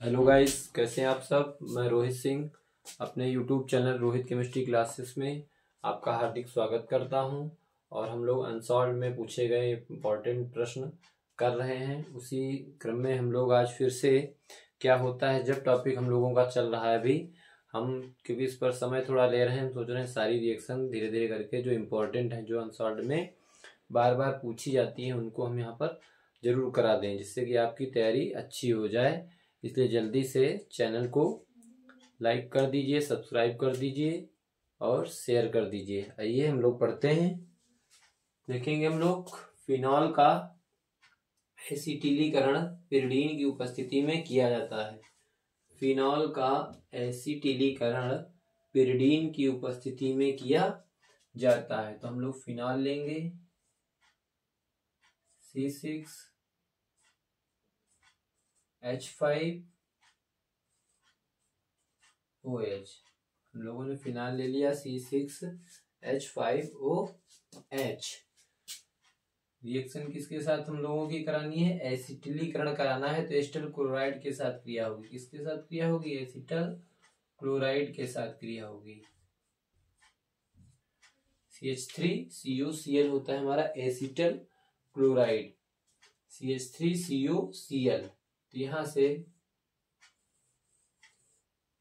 Hello guys, कैसे हैं आप सब। मैं रोहित सिंह अपने YouTube channel Rohit chemistry classes में आपका हार्दिक स्वागत करता हूं। और हम लोग अनसॉल्व में पूछे गए इम्पोर्टेंट प्रश्न कर रहे हैं। उसी क्रम में हम लोग आज फिर से क्या होता है जब टॉपिक हम लोगों का चल रहा है अभी हम, क्योंकि इस पर समय थोड़ा ले रहे हैं, हम सोच रहे हैं सारी रिएक्शन धीरे धीरे करके जो इम्पोर्टेंट हैं, जो अनसॉल्व में बार बार पूछी जाती हैं, उनको हम यहाँ पर जरूर करा दें, जिससे कि आपकी तैयारी अच्छी हो जाए। इसलिए जल्दी से चैनल को लाइक कर दीजिए, सब्सक्राइब कर दीजिए और शेयर कर दीजिए। आइए हम लोग पढ़ते हैं। देखेंगे हम लोग फिनॉल का एसिटिलीकरण पिरिडीन की उपस्थिति में किया जाता है। फिनॉल का एसिटिलीकरण पिरिडीन की उपस्थिति में किया जाता है। तो हम लोग फिनॉल लेंगे C6H5OH। हम लोगों ने फिनाल ले लिया C6H5OH। रिएक्शन किसके साथ हम लोगों की करानी है? एसिटिलीकरण कराना है, तो एसिटल क्लोराइड के साथ क्रिया होगी। किसके साथ क्रिया होगी? एसिटल क्लोराइड के साथ क्रिया होगी। CH3CuCl होता है हमारा एसिटल क्लोराइड, CH3CuCl। तो यहां से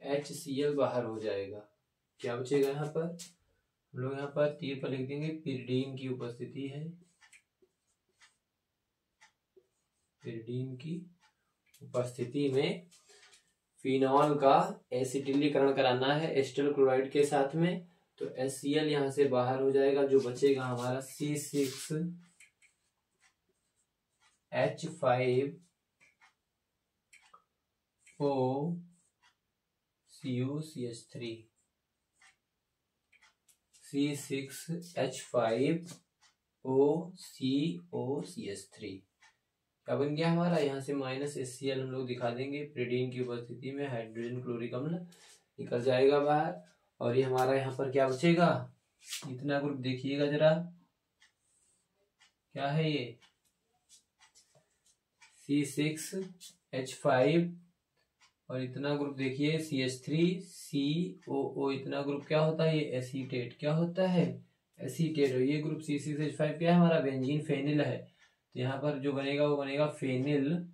HCl बाहर हो जाएगा। क्या बचेगा यहाँ पर? हम लोग यहाँ पर तीर पर लिख देंगे पिरिडीन की उपस्थिति है। पिरिडीन की उपस्थिति में फिनॉल का एसिटिलीकरण कराना है एसिटल क्लोराइड के साथ में, तो HCl यहाँ से बाहर हो जाएगा। जो बचेगा हमारा C6H5OCuCH3। C6H5OCOCH3 क्या बन गया हमारा? यहाँ से -HCl हम लोग दिखा देंगे। पिरिडीन की उपस्थिति में हाइड्रोजन क्लोरिक अम्ल निकल जाएगा बाहर। और ये हमारा यहाँ पर क्या बचेगा? इतना ग्रुप देखिएगा जरा, क्या है ये? C6H5 और इतना ग्रुप देखिए CH3COO। इतना ग्रुप क्या होता है? ये एसीटेट। क्या होता है? एसीटेट। और ये ग्रुप C6H5 क्या है हमारा? बेंजीन फेनिल है। तो यहाँ पर जो बनेगा वो बनेगा फेनिल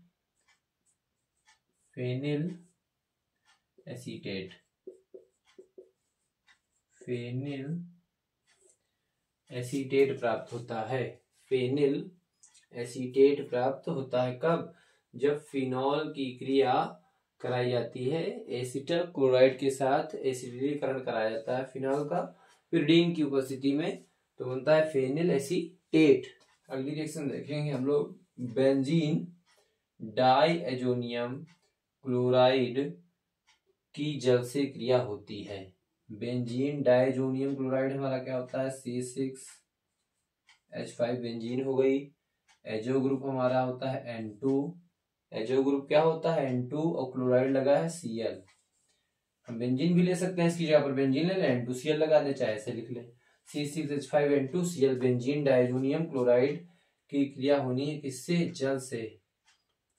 एसीटेट। फेनिल एसीटेट प्राप्त होता है। फेनिल एसीटेट प्राप्त होता है कब? जब फिनॉल की क्रिया कराई जाती है एसिटल क्लोराइड के साथ, एसिटिलीकरण कराया जाता है फिनॉल का पिरिडीन की उपस्थिति में, तो बनता है फेनिल एसीटेट। अगली रिएक्शन देखेंगे हम लोग। बेंजीन डाइएजोनियम क्लोराइड की जल से क्रिया होती है। बेंजीन डाइएजोनियम क्लोराइड हमारा क्या होता है? C6H5 बेंजीन हो गई। एजो ग्रुप हमारा होता है N2। एजो ग्रुप क्या होता है? N2 और क्लोराइड लगा है Cl। हम बेंजीन भी ले सकते हैं, इसकी जगह पर बेंजीन ले लें, N2Cl लगा दें, चाहे ऐसे लिख लें C6H5N2Cl। बेंजीन डाइएजोनियम क्लोराइड की क्रिया होनी है किससे? जल से।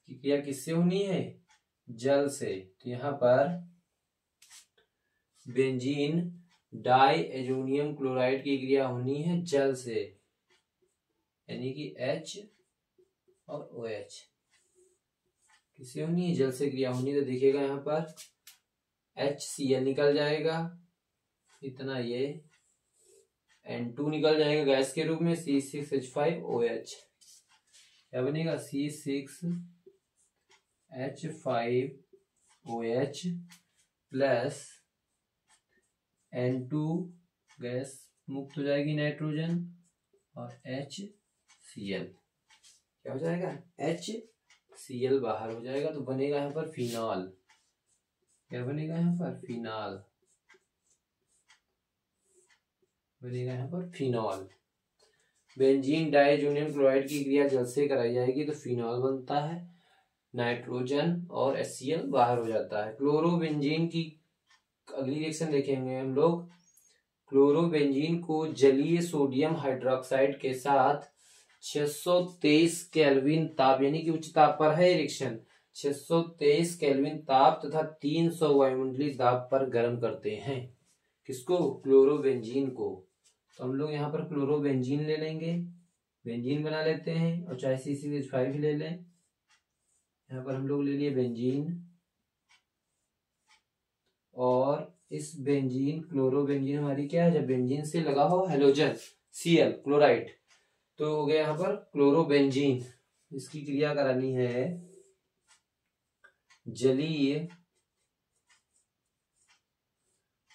की क्रिया किससे होनी है? जल से। तो यहाँ पर बेंजीन डाइएजोनियम क्लोराइड की क्रिया होनी है जल से, यानी कि H और OH। किससे होनी है? जल से क्रिया होनी। तो देखिएगा यहाँ पर HCl निकल जाएगा, इतना ये N2 निकल जाएगा गैस के रूप में, C6H5OH। क्या बनेगा? C6H5OH प्लस N2 गैस मुक्त हो जाएगी, नाइट्रोजन, और HCl क्या हो जाएगा? HCl बाहर हो जाएगा। तो बनेगा यहाँ पर फिनॉल। क्या बनेगा यहाँ पर? फिनॉल बनेगा यहाँ पर फिनॉल। बेंजीन डाइएजोनियम क्लोराइड की क्रिया जल से कराई जाएगी तो फिनॉल बनता है, नाइट्रोजन और HCl बाहर हो जाता है। क्लोरोबेंजीन की अगली रिएक्शन देखेंगे हम लोग। क्लोरोबेंजीन को जलीय सोडियम हाइड्रोक्साइड के साथ 623 केल्विन ताप यानी कि उच्च ताप पर है रिएक्शन, 623 केल्विन ताप तथा 300 वायुमंडलीय दाब पर गर्म करते हैं। किसको? क्लोरोबेंजीन को। तो हम लोग यहाँ पर क्लोरोबेंजीन ले लेंगे, बेंजीन बना लेते हैं, और चाहे C6H5 ले लें। यहाँ पर हम लोग ले लिए बेंजीन, और इस बेंजीन क्लोरोबेंजीन हमारी क्या है, जब बेंजीन से लगा हो हेलोजन Cl क्लोराइड, तो हो गया यहाँ पर क्लोरोबेंजीन। इसकी क्रिया करानी है जलीय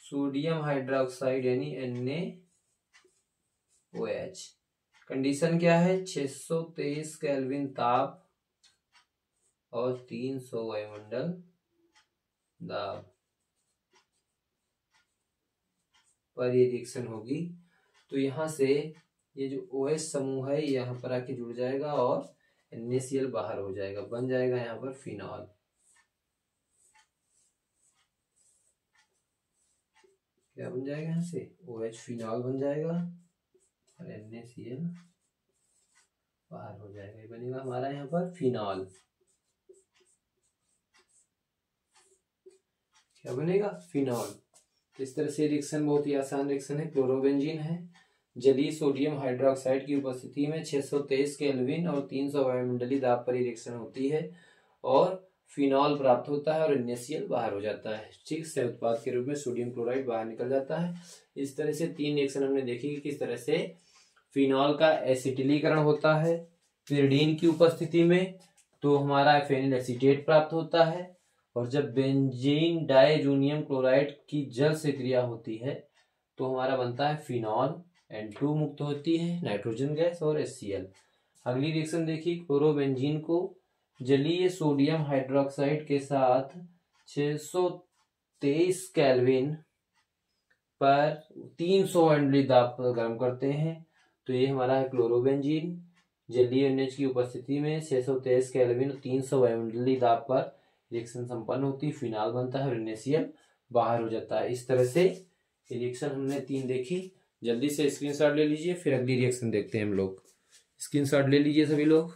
सोडियम हाइड्रोक्साइड यानी NaOH। कंडीशन क्या है? 623 केल्विन ताप और 300 वायुमंडल दाब पर ये रिएक्शन होगी। तो यहाँ से ये जो OH समूह है यहाँ पर आके जुड़ जाएगा और NaCl बाहर हो जाएगा, बन जाएगा यहाँ पर फिनॉल। क्या बन जाएगा? यहाँ से OH फिनॉल बन जाएगा और NaCl बाहर हो जाएगा, ये बनेगा हमारा यहाँ पर फिनॉल। क्या बनेगा? फिनॉल। तो इस तरह से रिएक्शन बहुत ही आसान रिएक्शन है। क्लोरोबेंजीन है, जलीय सोडियम हाइड्रोक्साइड की उपस्थिति में 623 केल्विन और 300 वायुमंडलीय दाब पर रिएक्शन होती है और फिनॉल प्राप्त होता है और NaCl बाहर हो जाता है। ठीक, सह उत्पाद के रूप में सोडियम क्लोराइड बाहर निकल जाता है। इस तरह से 3 रिएक्शन हमने देखी कि किस तरह से फिनॉल का एसिटिलीकरण होता है पिरिडीन की उपस्थिति में, तो हमारा फेनिल एसीटेट प्राप्त होता है, और जब बेंजीन डाइजोनियम क्लोराइड की जल से क्रिया होती है तो हमारा बनता है फिनॉल, N2 मुक्त होती है नाइट्रोजन गैस और HCl। अगली रिएक्शन देखिए, क्लोरोबेंजीन को जलीय सोडियम हाइड्रोक्साइड के साथ 623 केल्विन पर 300 वायुमंडलीय दाब पर गर्म करते हैं। तो ये हमारा है क्लोरोबेंजीन, जलीय NH की उपस्थिति में 623 केल्विन 300 वायुमंडलीय दाब पर रिएक्शन संपन्न होती, फिनॉल बनता है और NaCl बाहर हो जाता है। इस तरह से रिएक्शन हमने 3 देखी। जल्दी से स्क्रीनशॉट ले लीजिए, फिर अगली रिएक्शन देखते हैं हम लोग। स्क्रीनशॉट ले लीजिए सभी लोग।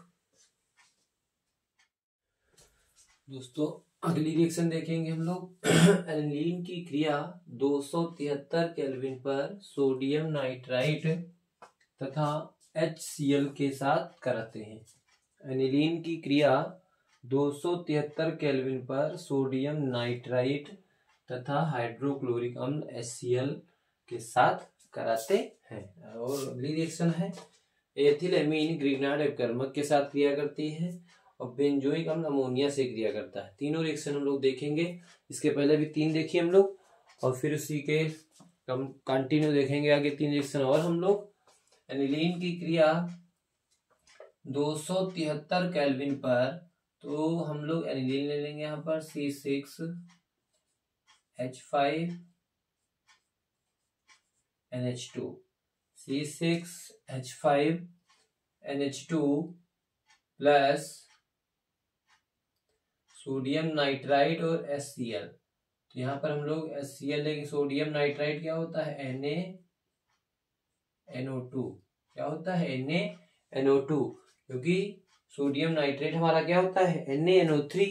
दोस्तों अगली रिएक्शन देखेंगे हम लोग। एनिलीन की क्रिया 273 केल्विन पर सोडियम नाइट्राइट तथा HCl के साथ कराते हैं। एनिलीन की क्रिया 273 केल्विन पर सोडियम नाइट्राइट तथा हाइड्रोक्लोरिक अम्ल HCl के साथ कराते हैं। और अगली रिएक्शन है एथिलएमीन ग्रिग्नार्ड अपकर्मक के साथ क्रिया करती है और बेंजोइक अम्ल अमोनिया से क्रिया करता है। तीनों रिएक्शन हम लोग देखेंगे। इसके पहले भी 3 देखिए हम लोग, और फिर उसी के कंटिन्यू देखेंगे आगे 3 रिएक्शन और हम लोग। एनिलीन की क्रिया 273 केल्विन पर, तो हम लोग एनिलीन ले लेंगे यहाँ पर C6H5NH2 C6H5NH2 plus sodium nitrite और HCl। तो यहाँ पर हम लोग HCl लेंगे। सोडियम नाइट्राइट क्या होता है? NaNO2। क्या होता है? NaNO2, क्योंकि सोडियम नाइट्रेट हमारा क्या होता है? NaNO3,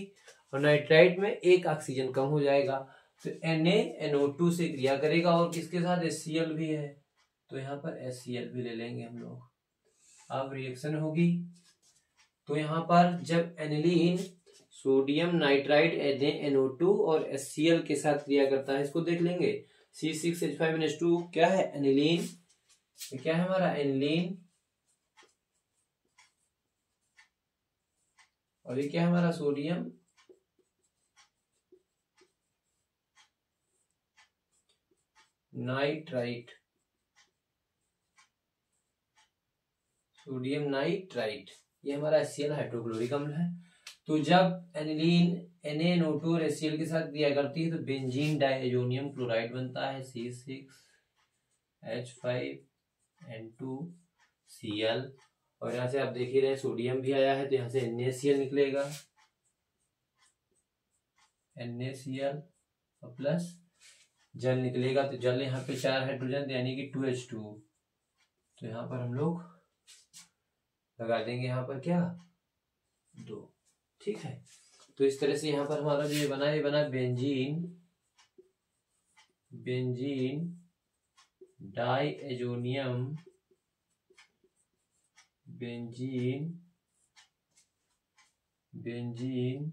और नाइट्राइट में एक ऑक्सीजन कम हो जाएगा, तो NaNO2 से क्रिया करेगा और किसके साथ? HCl भी है, तो यहाँ पर HCl भी ले लेंगे हम लोग। अब रिएक्शन होगी, तो यहाँ पर जब एनिलीन सोडियम नाइट्राइट NaNO2 और HCl के साथ क्रिया करता है, इसको देख लेंगे। C6H5NH2 क्या है? एनिलीन। क्या है हमारा? एनिलीन। और ये क्या है हमारा? Sodium nitrite. सोडियम नाइट्राइट ये हमारा HCl हाइड्रोक्लोरिक अम्ल है। तो जब एनिलीन NaNO2 और HCl के साथ क्रिया करती है तो बेंजीन डाइजोनियम क्लोराइड बनता है C6H5N2Cl, और यहाँ से आप देख ही रहे सोडियम भी आया है, तो यहाँ से NaCl निकलेगा, NaCl और प्लस जल निकलेगा, तो जल यहाँ पे 4 हाइड्रोजन यानी कि 2H2। तो यहाँ पर हम लोग लगा देंगे यहाँ पर क्या? 2। ठीक है, तो इस तरह से यहाँ पर हमारा जो ये बना benzene diazonium benzene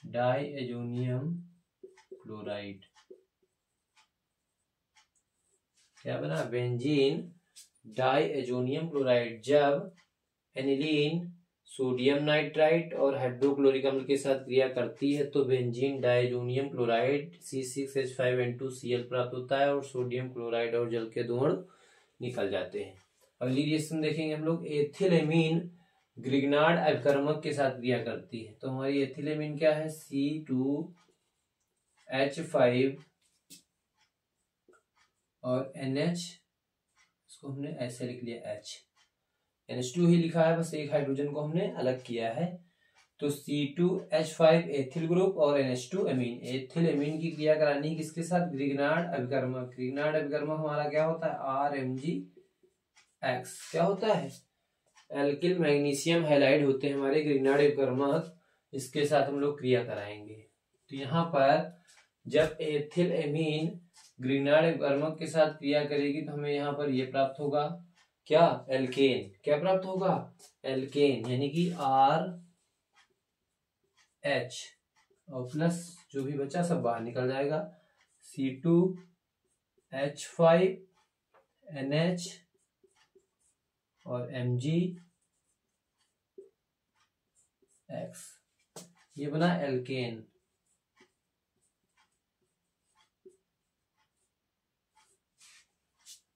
diazonium chloride. क्या बना? Benzene diazonium chloride. जब एनिलीन सोडियम नाइट्राइट और हाइड्रोक्लोरिक अम्ल के साथ क्रिया करती है तो बेंजीन डाइएजोनियम क्लोराइड C6H5N2Cl प्राप्त होता है और सोडियम क्लोराइड और जल के धुआं निकल जाते हैं। अगली रिएक्शन देखेंगे हम लोग। एथिलेमीन ग्रिग्नार्ड अभिकर्मक के साथ क्रिया करती है। तो हमारी एथिलेमीन क्या है? C2H5 और NH, इसको हमने ऐसे लिख लिया H, NH2 ही लिखा है, बस एक हाइड्रोजन को हमने अलग किया है। तो C2H5 एथिल ग्रुप और NH2 एमीन। एथिल एमीन की क्रिया करानी किसके साथ? ग्रिग्नार्ड अभिकर्मक। ग्रिग्नार्ड अभिकर्मक हमारा क्या होता है? RMgX। क्या होता है? एल्किल मैग्नीशियम हैलाइड होते हैं हमारे ग्रिग्नार्ड अभिकर्मक, इसके साथ हम लोग क्रिया कराएंगे। तो यहाँ पर जब एथिल एमीन ग्रिग्नार्ड अभिकर्मक के साथ क्रिया करेगी तो हमें यहाँ पर ये प्राप्त होगा क्या? एल्केन। क्या प्राप्त होगा? एल्केन, यानी कि RH और प्लस जो भी बचा सब बाहर निकल जाएगा। C2H5 NH और MgX, ये बना एल्केन।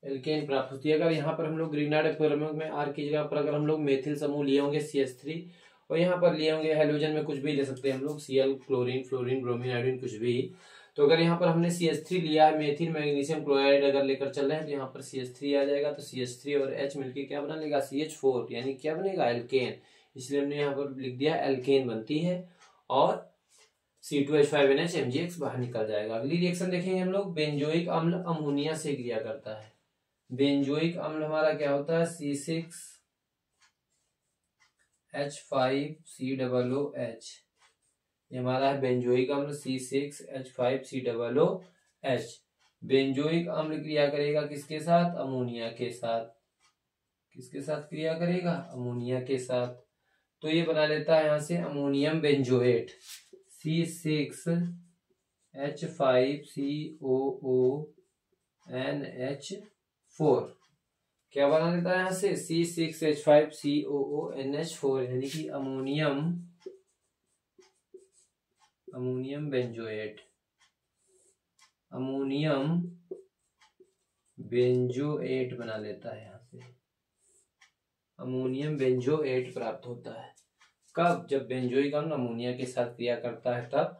एल्केन प्राप्त होती है। अगर यहाँ पर हम लोग ग्रिग्नार्ड अभिकर्मक में R की जगह पर अगर हम लोग मेथिल समूह लिए होंगे CH3 और यहाँ पर लिए होंगे हैलोजन में कुछ भी ले सकते हैं हम लोग, Cl, chlorine, fluorine, bromine, iodine, कुछ भी। तो अगर यहाँ पर हमने CH3 लिया है, मेथिल मैग्नीशियम क्लोराइड अगर लेकर चल रहे हैं तो यहाँ पर CH3 आ जाएगा। तो CH3 और H मिलकर क्या बना लेगा? CH4, यानी क्या बनेगा? एल्केन। इसलिए हमने यहाँ पर लिख दिया एल्केन बनती है और C2H5NH MgX बाहर निकल जाएगा। अगली रिएक्शन देखेंगे हम लोग। बेंजोइक अम्ल अमोनिया से क्रिया करता है। बेंजोइक अम्ल हमारा क्या होता है? C6H5COOH, ये हमारा है बेंजोइक अम्ल C6H5COOH। बेंजोइक अम्ल क्रिया करेगा किसके साथ? अमोनिया के साथ। किसके साथ क्रिया करेगा? अमोनिया के साथ। तो ये बना लेता है यहां से अमोनियम बेंजोएट C6H5COONH4। क्या बना लेता है यहां से? C6H5COONH4, यानी कि अमोनियम बेंजोएट। अमोनियम बेंजोएट बना लेता है यहां से। अमोनियम बेंजोएट प्राप्त होता है। कब? जब बेंजोइक अम्ल अमोनिया के साथ क्रिया करता है तब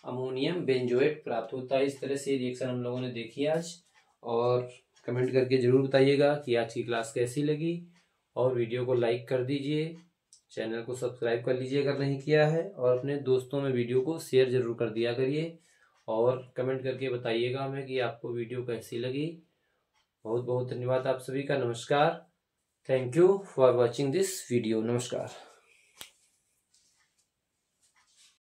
अमोनियम बेंजोएट प्राप्त होता है। इस तरह से रिएक्शन हम लोगों ने देखी आज, और कमेंट करके जरूर बताइएगा कि आज की क्लास कैसी लगी, और वीडियो को लाइक कर दीजिए, चैनल को सब्सक्राइब कर लीजिए अगर नहीं किया है, और अपने दोस्तों में वीडियो को शेयर जरूर कर दिया करिए, और कमेंट करके बताइएगा हमें कि आपको वीडियो कैसी लगी। बहुत बहुत धन्यवाद आप सभी का। नमस्कार। Thank you for watching this video. नमस्कार।